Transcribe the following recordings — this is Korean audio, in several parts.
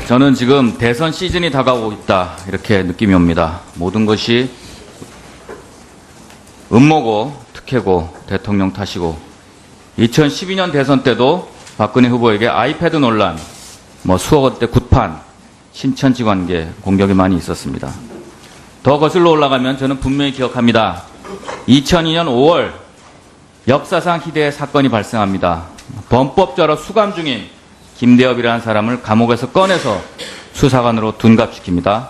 저는 지금 대선 시즌이 다가오고 있다, 이렇게 느낌이 옵니다. 모든 것이 음모고 특혜고 대통령 탓이고, 2012년 대선 때도 박근혜 후보에게 아이패드 논란, 수억 원대 굿판, 신천지 관계 공격이 많이 있었습니다. 더 거슬러 올라가면 저는 분명히 기억합니다. 2002년 5월 역사상 희대의 사건이 발생합니다. 범법자로 수감 중인 김대엽이라는 사람을 감옥에서 꺼내서 수사관으로 둔갑시킵니다.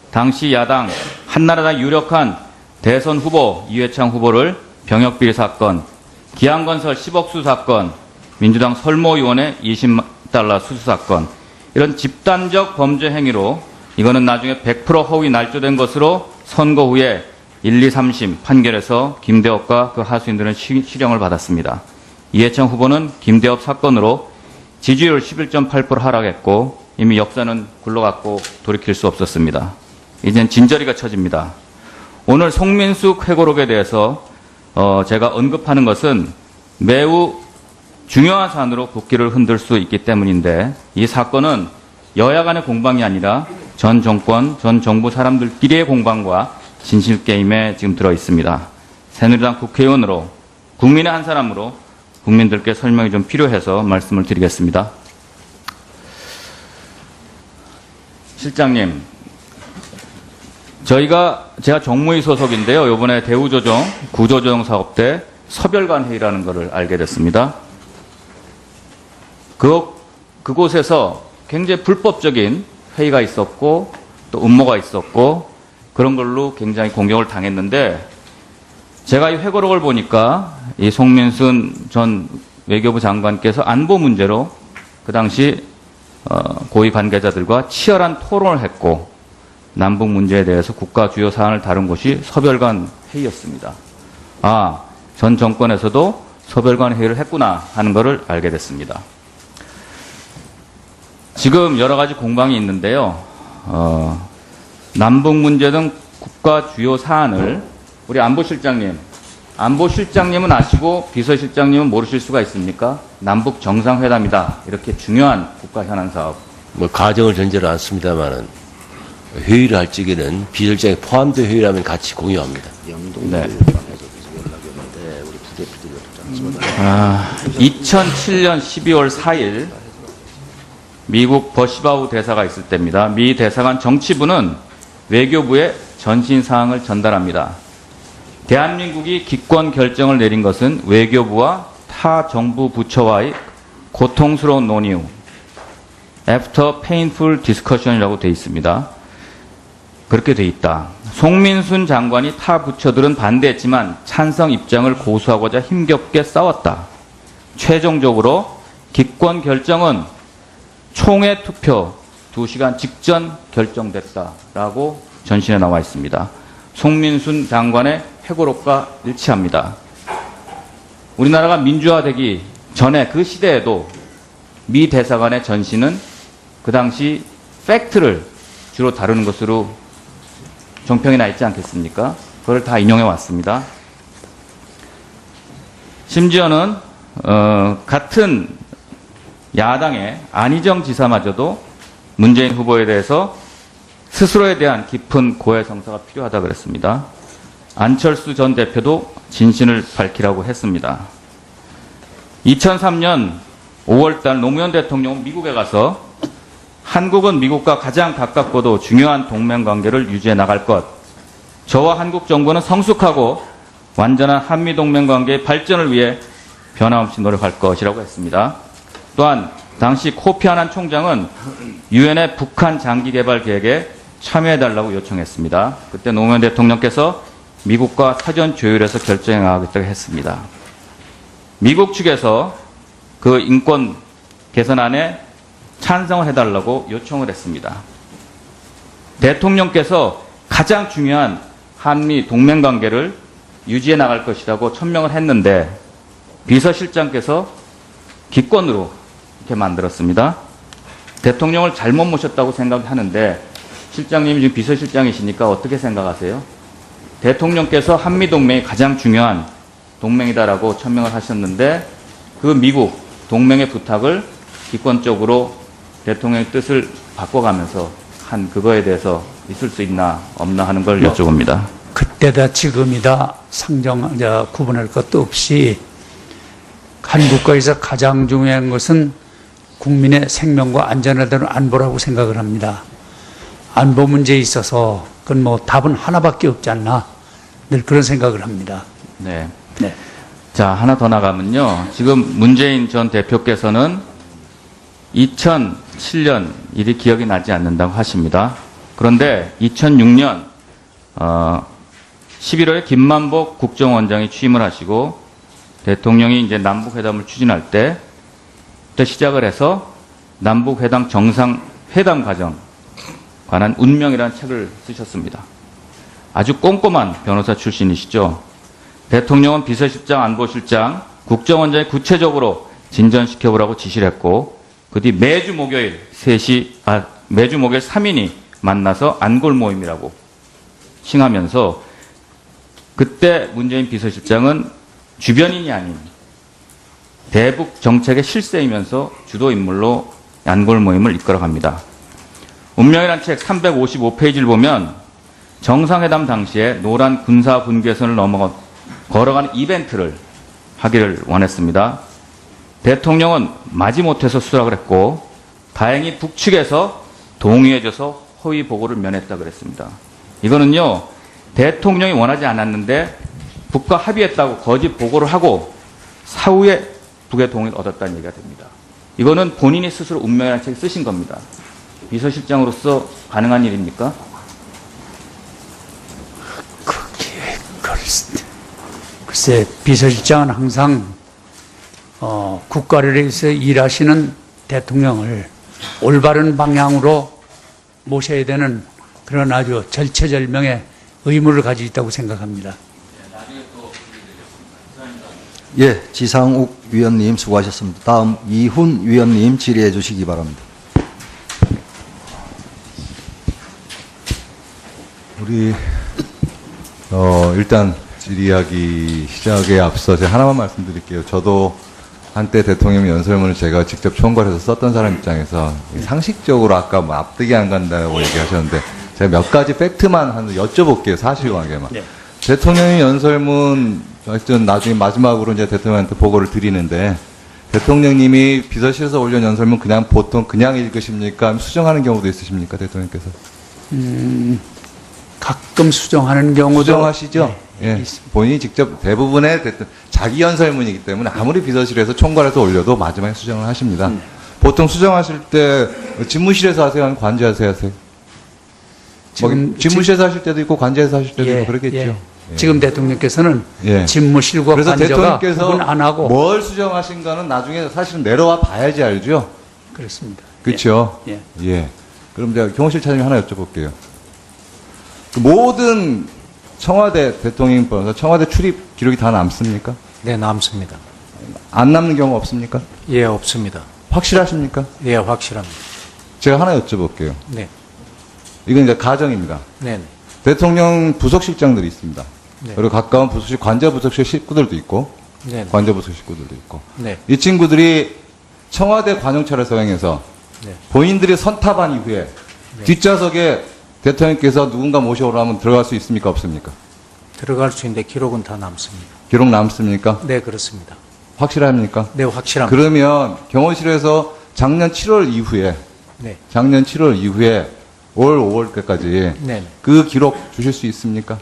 당시 야당 한나라당 유력한 대선 후보 이회창 후보를 병역비리 사건, 기안건설 10억 수 사건, 민주당 설모의원의 20달러 수수 사건, 이런 집단적 범죄 행위로 이거는 나중에 100% 허위 날조된 것으로 선거 후에 1, 2, 3심 판결에서 김대엽과 그 하수인들은 실형을 받았습니다. 이회창 후보는 김대엽 사건으로 지지율 11.8% 하락했고 이미 역사는 굴러갔고 돌이킬 수 없었습니다. 이젠 진저리가 쳐집니다. 오늘 송민숙 회고록에 대해서 제가 언급하는 것은 매우 중요한 사안으로 국기를 흔들 수 있기 때문인데, 이 사건은 여야 간의 공방이 아니라 전 정권, 전 정부 사람들끼리의 공방과 진실게임에 지금 들어 있습니다. 새누리당 국회의원으로, 국민의 한 사람으로 국민들께 설명이 좀 필요해서 말씀을 드리겠습니다. 실장님, 제가 정무위 소속인데요. 이번에 대우조정, 구조조정 사업 때 서별관 회의라는 것을 알게 됐습니다. 그곳에서 굉장히 불법적인 회의가 있었고 또 음모가 있었고 그런 걸로 굉장히 공격을 당했는데, 제가 이 회고록을 보니까 이 송민순 전 외교부 장관께서 안보 문제로 그 당시 고위 관계자들과 치열한 토론을 했고 남북 문제에 대해서 국가 주요 사안을 다룬 곳이 서별관 회의였습니다. 전 정권에서도 서별관 회의를 했구나 하는 것을 알게 됐습니다. 지금 여러 가지 공방이 있는데요. 남북 문제 등 국가 주요 사안을 우리 안보실장님은 아시고 비서실장님은 모르실 수가 있습니까? 남북 정상회담이다, 이렇게 중요한 국가 현안 사업. 가정을 전제로 않습니다만은 회의를 할 적에는 비서실장이 포함된 회의라면 같이 공유합니다. 네. 2007년 12월 4일 미국 버시바우 대사가 있을 때입니다. 미 대사관 정치부는 외교부에 전신사항을 전달합니다. 대한민국이 기권 결정을 내린 것은 외교부와 타 정부 부처와의 고통스러운 논의 후 After painful discussion이라고 되어 있습니다. 그렇게 되어 있다. 송민순 장관이 타 부처들은 반대했지만 찬성 입장을 고수하고자 힘겹게 싸웠다. 최종적으로 기권 결정은 총회 투표 2시간 직전 결정됐다라고 전신에 나와 있습니다. 송민순 장관의 회고록과 일치합니다. 우리나라가 민주화되기 전에 그 시대에도 미 대사관의 전신은 그 당시 팩트를 주로 다루는 것으로 정평이 나 있지 않겠습니까? 그걸 다 인용해 왔습니다. 심지어는 같은 야당의 안희정 지사마저도 문재인 후보에 대해서 스스로에 대한 깊은 고해성사가 필요하다 그랬습니다. 안철수 전 대표도 진신을 밝히라고 했습니다. 2003년 5월달 노무현 대통령은 미국에 가서 한국은 미국과 가장 가깝고도 중요한 동맹관계를 유지해 나갈 것, 저와 한국 정부는 성숙하고 완전한 한미동맹관계의 발전을 위해 변함없이 노력할 것이라고 했습니다. 또한 당시 코피 아난 총장은 유엔의 북한 장기개발 계획에 참여해달라고 요청했습니다. 그때 노무현 대통령께서 미국과 사전 조율해서 결정해 나가겠다고 했습니다. 미국 측에서 그 인권 개선안에 찬성을 해달라고 요청을 했습니다. 대통령께서 가장 중요한 한미 동맹관계를 유지해 나갈 것이라고 천명을 했는데 비서실장께서 기권으로 이렇게 만들었습니다. 대통령을 잘못 모셨다고 생각하는데 실장님이 지금 비서실장이시니까 어떻게 생각하세요? 대통령께서 한미동맹이 가장 중요한 동맹이다라고 천명을 하셨는데 그 미국 동맹의 부탁을 기권적으로 대통령의 뜻을 바꿔가면서 한 그거에 대해서 있을 수 있나 없나 하는 걸 여쭤봅니다. 그때다 지금이다 구분할 것도 없이 한 국가에서 가장 중요한 것은 국민의 생명과 안전에 대한 안보라고 생각을 합니다. 안보 문제에 있어서 그건 뭐 답은 하나밖에 없지 않나 늘 그런 생각을 합니다. 네. 네. 자, 하나 더 나가면요. 지금 문재인 전 대표께서는 2007년 일이 기억이 나지 않는다고 하십니다. 그런데 2006년 11월에 김만복 국정원장이 취임을 하시고 대통령이 이제 남북회담을 추진할 때 그때 시작을 해서 남북회담 정상회담 과정 관한 운명이라는 책을 쓰셨습니다. 아주 꼼꼼한 변호사 출신이시죠. 대통령은 비서실장, 안보실장, 국정원장이 구체적으로 진전시켜보라고 지시를 했고 그 뒤 매주 목요일 3인이 만나서 안골 모임이라고 칭하면서 그때 문재인 비서실장은 주변인이 아닌 대북 정책의 실세이면서 주도 인물로 안골 모임을 이끌어갑니다. 운명이란 책 355페이지를 보면 정상회담 당시에 노란 군사 분계선을 걸어가는 이벤트를 하기를 원했습니다. 대통령은 마지못해서 수락을 했고 다행히 북측에서 동의해줘서 허위 보고를 면했다 그랬습니다. 이거는요, 대통령이 원하지 않았는데 북과 합의했다고 거짓 보고를 하고 사후에 북의 동의를 얻었다는 얘기가 됩니다. 이거는 본인이 스스로 운명이라는 책을 쓰신 겁니다. 비서실장으로서 가능한 일입니까? 글쎄, 비서실장은 항상 국가를 위해서 일하시는 대통령을 올바른 방향으로 모셔야 되는 그런 아주 절체절명의 의무를 가지고 있다고 생각합니다. 예, 지상욱 위원님 수고하셨습니다. 다음 이훈 위원님 질의해 주시기 바랍니다. 우리 일단 질의하기 시작에 앞서 제가 하나만 말씀드릴게요. 저도 한때 대통령 연설문을 제가 직접 총괄해서 썼던 사람 입장에서 상식적으로 아까 뭐 앞뒤기 안 간다고 얘기하셨는데 제가 몇 가지 팩트만 여쭤볼게요. 사실관계만. 네. 대통령의 연설문 하여튼 나중에 마지막으로 이제 대통령한테 보고를 드리는데 대통령님이 비서실에서 올린 연설문 그냥 보통 그냥 읽으십니까? 수정하는 경우도 있으십니까? 대통령께서? 가끔 수정하는 경우도 수정하시죠? 네, 예. 있습니다. 본인이 직접 대부분의 자기 연설문이기 때문에 아무리 비서실에서 총괄해서 올려도 마지막에 수정을 하십니다. 보통 수정하실 때 집무실에서 하세요? 아니면 관제하세요? 하세요? 집무실에서 하실 때도 있고 관제에서 하실 때도 있고 그러겠죠. 예. 예. 지금 대통령께서는 예. 집무실과 그래서 관저가 대통령께서 구분 안 하고 뭘 수정하신가는 나중에 사실은 내려와 봐야지 알죠. 그렇습니다. 그렇죠. 예. 예. 그럼 제가 경호실 차장님 하나 여쭤볼게요. 그 모든 청와대 대통령 포함해서 청와대 출입 기록이 다 남습니까? 네, 남습니다. 안 남는 경우 없습니까? 예, 없습니다. 확실하십니까? 예, 확실합니다. 제가 하나 여쭤볼게요. 네, 이건 이제 가정입니다. 네, 대통령 부속실장들이 있습니다. 네. 그리고 가까운 부속실, 관저 부속실 식구들도 있고, 네, 관저 부속실 식구들도 있고. 네, 이 친구들이 청와대 관용차를 서행해서 네. 본인들이 선탑한 이후에 뒷좌석에 대통령께서 누군가 모셔오라면 들어갈 수 있습니까? 없습니까? 들어갈 수 있는데 기록은 다 남습니다. 기록 남습니까? 네, 그렇습니다. 확실합니까? 네, 확실합니다. 그러면 경호실에서 작년 7월 이후에 네, 올 5월까지 네. 그 기록 주실 수 있습니까?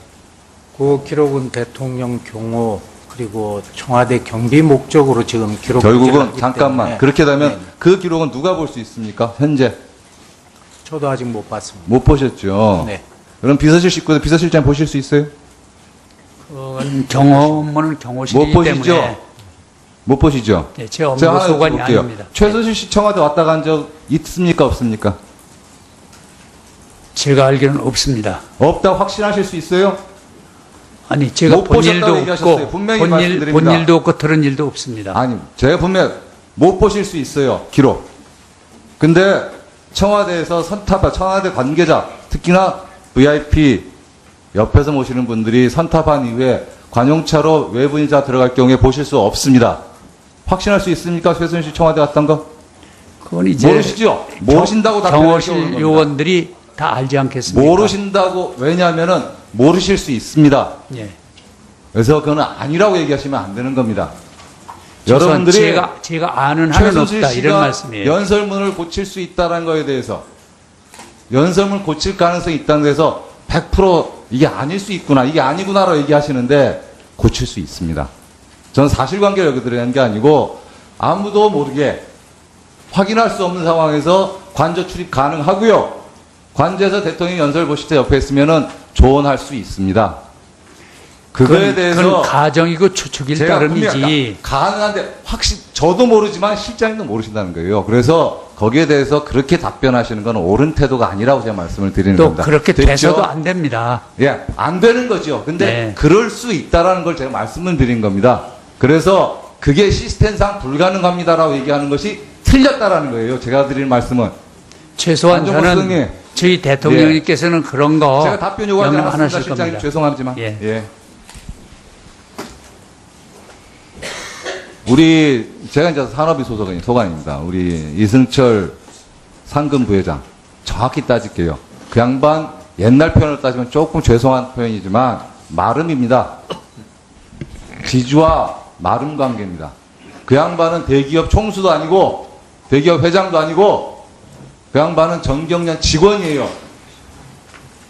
그 기록은 대통령 경호 그리고 청와대 경비 목적으로 지금 기록 결국은 잠깐만 그렇게 되면 네. 그 기록은 누가 볼 수 있습니까? 현재 저도 아직 못 봤습니다. 못 보셨죠. 네, 그럼 비서실 식구들 비서실장 보실 수 있어요? 그건 경험은 경호실이기 못 보시죠? 때문에 못 보시죠? 예, 제 업무 제가 하나 소관이 여쭤볼게요. 아닙니다. 최순실 씨 청와대 왔다 간 적 있습니까? 없습니까? 제가 알기로는 없습니다. 없다고 확신하실 수 있어요? 아니 제가 못 본 일도 보셨다고 얘기하셨어요. 없고 분명히 본 말씀드립니다. 일도 없고 들은 일도 없습니다. 아니, 제가 분명 못 보실 수 있어요. 기록. 근데 청와대에서 청와대 관계자, 특히나 VIP 옆에서 모시는 분들이 선탑한 이후에 관용차로 외부인자 들어갈 경우에 보실 수 없습니다. 확신할 수 있습니까? 최순실 청와대 갔던 거? 그건 이제 모르시죠? 모르신다고 답변하시는 경호실 겁니다. 요원들이 다 알지 않겠습니까? 모르신다고, 왜냐하면은 모르실 수 있습니다. 예. 그래서 그건 아니라고 얘기하시면 안 되는 겁니다. 최소한 여러분들이 제가 아는 한은 최순실 없다 이런 씨가 말씀이에요. 연설문을 고칠 수 있다는 거에 대해서, 연설문 고칠 가능성이 있다는 데서 100% 이게 아닐 수 있구나, 이게 아니구나라고 얘기하시는데 고칠 수 있습니다. 저는 사실관계를 여기 드리는 게 아니고 아무도 모르게 확인할 수 없는 상황에서 관저 출입 가능하고요. 관저에서 대통령 연설 보실 때 옆에 있으면은 조언할 수 있습니다. 그거에 대해서 그건 가정이고 추측일 제가 따름이지. 분명히 가능한데 저도 모르지만 실장님도 모르신다는 거예요. 그래서 거기에 대해서 그렇게 답변하시는 건 옳은 태도가 아니라고 제가 말씀을 드리는 또 겁니다. 그렇게 됐죠? 돼서도 안 됩니다. 예, 안 되는 거죠. 근데 네. 그럴 수 있다라는 걸 제가 말씀을 드린 겁니다. 그래서 그게 시스템상 불가능합니다라고 얘기하는 것이 틀렸다라는 거예요. 제가 드리는 말씀은. 최소한 안종범 저는 수석님. 저희 대통령님께서는 그런 거 제가 답변 요구하지 명령 안 않았습니다. 하실 실장님 겁니다. 죄송하지만. 예. 예. 우리 제가 이제 산업위 소관입니다. 우리 이승철 상금 부회장 정확히 따질게요. 그 양반 옛날 표현을 따지면 조금 죄송한 표현이지만 마름입니다. 지주와 마름 관계입니다. 그 양반은 대기업 총수도 아니고 대기업 회장도 아니고 그 양반은 정경련 직원이에요.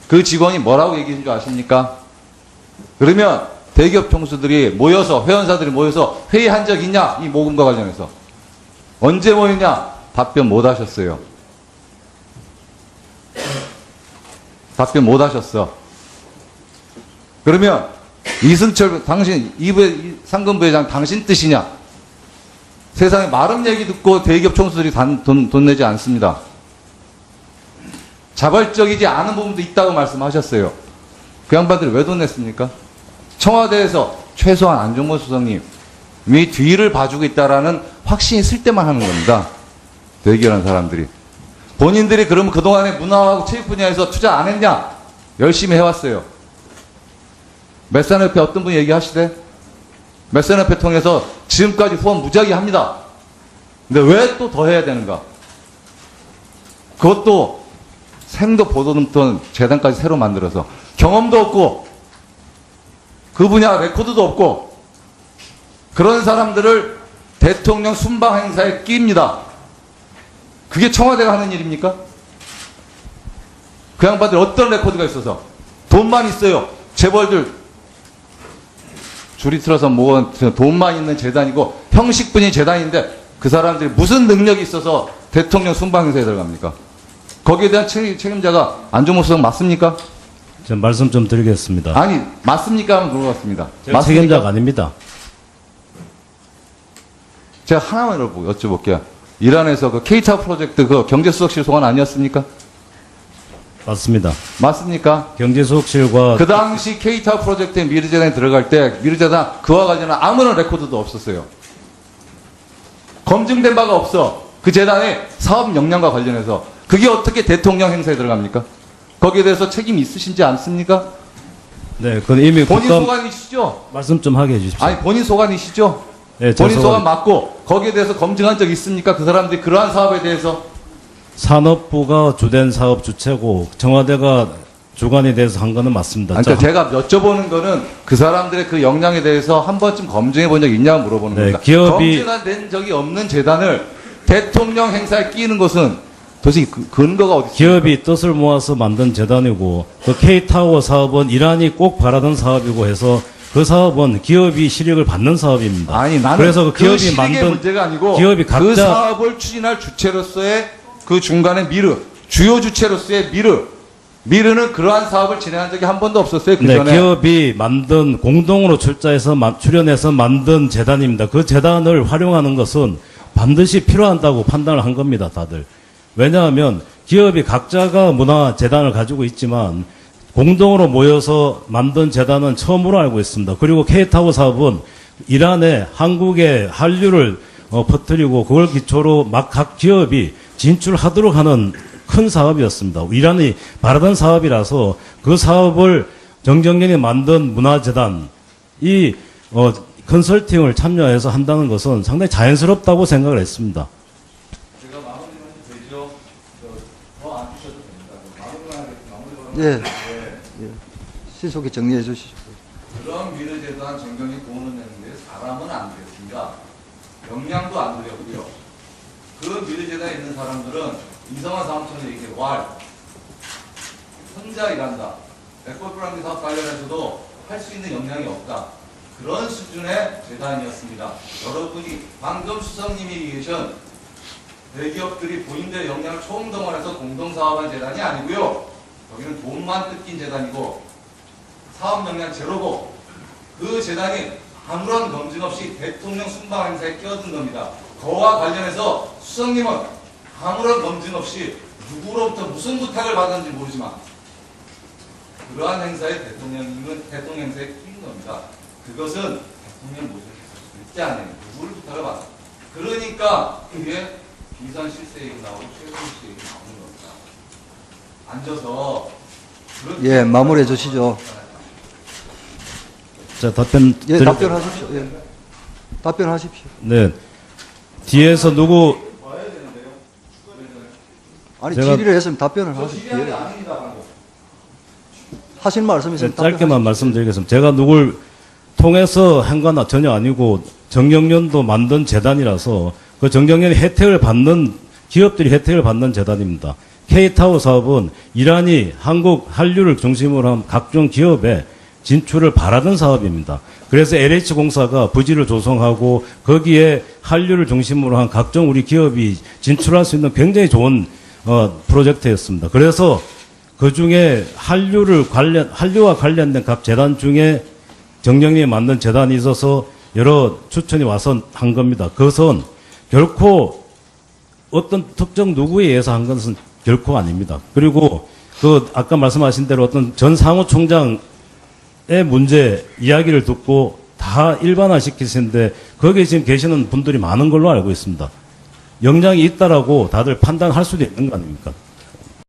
그 직원이 뭐라고 얘기한 줄 아십니까? 그러면 대기업 총수들이 모여서, 회원사들이 모여서 회의한 적 있냐? 이 모금과 관련해서. 언제 모였냐? 답변 못 하셨어요. 답변 못 하셨어. 그러면 이승철, 당신, 상금부회장 당신 뜻이냐? 세상에 마름 얘기 듣고 대기업 총수들이 돈 내지 않습니다. 자발적이지 않은 부분도 있다고 말씀하셨어요. 그 양반들이 왜 돈 냈습니까? 청와대에서 최소한 안종범 수석님이 뒤를 봐주고 있다라는 확신이 있을 때만 하는 겁니다. 대기업하는 사람들이. 본인들이 그러면 그동안에 문화하고 체육 분야에서 투자 안 했냐? 열심히 해왔어요. 메산협회 어떤 분이 얘기하시대? 메산협회 통해서 지금까지 후원 무지하게 합니다. 근데 왜 또 더 해야 되는가? 그것도 생도 보도 등등 재단까지 새로 만들어서 경험도 없고 그 분야 레코드도 없고 그런 사람들을 대통령 순방 행사에 끼입니다. 그게 청와대가 하는 일입니까? 그 양반들 어떤 레코드가 있어서 돈만 있어요. 재벌들 줄이 틀어서 모은 돈만 있는 재단이고 형식분이 재단인데 그 사람들이 무슨 능력이 있어서 대통령 순방 행사에 들어갑니까? 거기에 대한 책임자가 안종범 수석 맞습니까? 좀 말씀 좀 드리겠습니다. 아니 맞습니까? 하면 물어봤습니다. 제가 책임자가 아닙니다. 제가 하나만 여쭤볼게요. 이란에서 그 K타워 프로젝트 그 경제수석실 소관 아니었습니까? 맞습니다. 맞습니까? 경제수석실과 그 당시 K타워 프로젝트에 미르재단에 들어갈 때 미르재단 그와 관련한 아무런 레코드도 없었어요. 검증된 바가 없어. 그 재단의 사업 역량과 관련해서 그게 어떻게 대통령 행사에 들어갑니까? 거기에 대해서 책임이 있으신지 않습니까? 네, 그건 이미 본인 국감 소관이시죠? 말씀 좀 하게 해주십시오. 아니 본인 소관이시죠? 네, 제 본인 소관 소관 맞고 거기에 대해서 검증한 적 있습니까? 그 사람들이 그러한 사업에 대해서 산업부가 주된 사업 주체고 청와대가 주관에 대해서 한 거는 맞습니다. 그러니까 제가 여쭤보는 거는 그 사람들의 그 역량에 대해서 한 번쯤 검증해 본 적이 있냐고 물어보는 네, 겁니다. 기업이- 검증된 적이 없는 재단을 대통령 행사에 끼는 것은 도대체 근거가 어디 있습니까? 기업이 뜻을 모아서 만든 재단이고 그 K타워 사업은 이란이 꼭 바라던 사업이고 해서 그 사업은 기업이 실익을 받는 사업입니다. 아니 나는 그래서 그 기업이 실익의 만든 문제가 아니고 기업이 그 각자 사업을 추진할 주체로서의 그 중간에 주요 주체로서의 미르는 그러한 사업을 진행한 적이 한 번도 없었어요. 그 네, 전에 기업이 만든 공동으로 출연해서 만든 재단입니다. 그 재단을 활용하는 것은 반드시 필요한다고 판단을 한 겁니다, 다들. 왜냐하면 기업이 각자가 문화 재단을 가지고 있지만 공동으로 모여서 만든 재단은 처음으로 알고 있습니다. 그리고 K타워 사업은 이란에 한국의 한류를 퍼뜨리고 그걸 기초로 막 각 기업이 진출하도록 하는 큰 사업이었습니다. 이란이 바라던 사업이라서 그 사업을 정경련이 만든 문화재단 이 컨설팅을 참여해서 한다는 것은 상당히 자연스럽다고 생각을 했습니다. 예, 예. 신속히 정리해 주시죠. 그런 미르재단 정경이 돈을 내는데 사람은 안 되겠습니다. 역량도 안 들였고요. 그 미르재단에 있는 사람들은 이성화 사무총장 얘기 왈 혼자 일한다. 백골프랑기 사업 관련해서도 할 수 있는 역량이 없다. 그런 수준의 재단이었습니다. 여러분이 방금 수석님이 얘기하신 대기업들이 본인들의 역량을 총동원해서 공동사업한 재단이 아니고요. 여기는 돈만 뜯긴 재단이고 사업 역량 제로고 그 재단이 아무런 검증 없이 대통령 순방 행사에 끼어든 겁니다. 그와 관련해서 수석님은 아무런 검증 없이 누구로부터 무슨 부탁을 받았는지 모르지만 그러한 행사에 대통령님은 대통령 행사에 끼인 겁니다. 그것은 대통령 모습을 있지 않아요. 누구를 부탁을 받아. 그러니까 이게 비선 실세 얘기 나오고 최근 실세 얘기 나오는 겁니다. 앉아서 예, 마무리해 주시죠. 자, 답변 예, 드릴- 답변하십시오. 예. 답변하십시오. 네. 뒤에서 누구 아니, 제가- 질의를 했으면 답변을 하십시오. 예. 하신 말씀 있으면 네, 짧게만 말씀드리겠습니다. 제가 누굴 통해서 한 건 전혀 아니고 정경련도 만든 재단이라서 그 정경련이 혜택을 받는 기업들이 혜택을 받는 재단입니다. K타워 사업은 이란이 한국 한류를 중심으로 한 각종 기업의 진출을 바라던 사업입니다. 그래서 LH공사가 부지를 조성하고 거기에 한류를 중심으로 한 각종 우리 기업이 진출할 수 있는 굉장히 좋은 프로젝트였습니다. 그래서 그 중에 한류와 관련된 각 재단 중에 정경련이 만든 재단이 있어서 여러 추천이 와서 한 겁니다. 그것은 결코 어떤 특정 누구에 의해서 한 것은 결코 아닙니다. 그리고 그 아까 말씀하신 대로 어떤 전 사무총장의 문제 이야기를 듣고 다 일반화시키시는데 거기에 지금 계시는 분들이 많은 걸로 알고 있습니다. 역량이 있다라고 다들 판단할 수도 있는 거 아닙니까?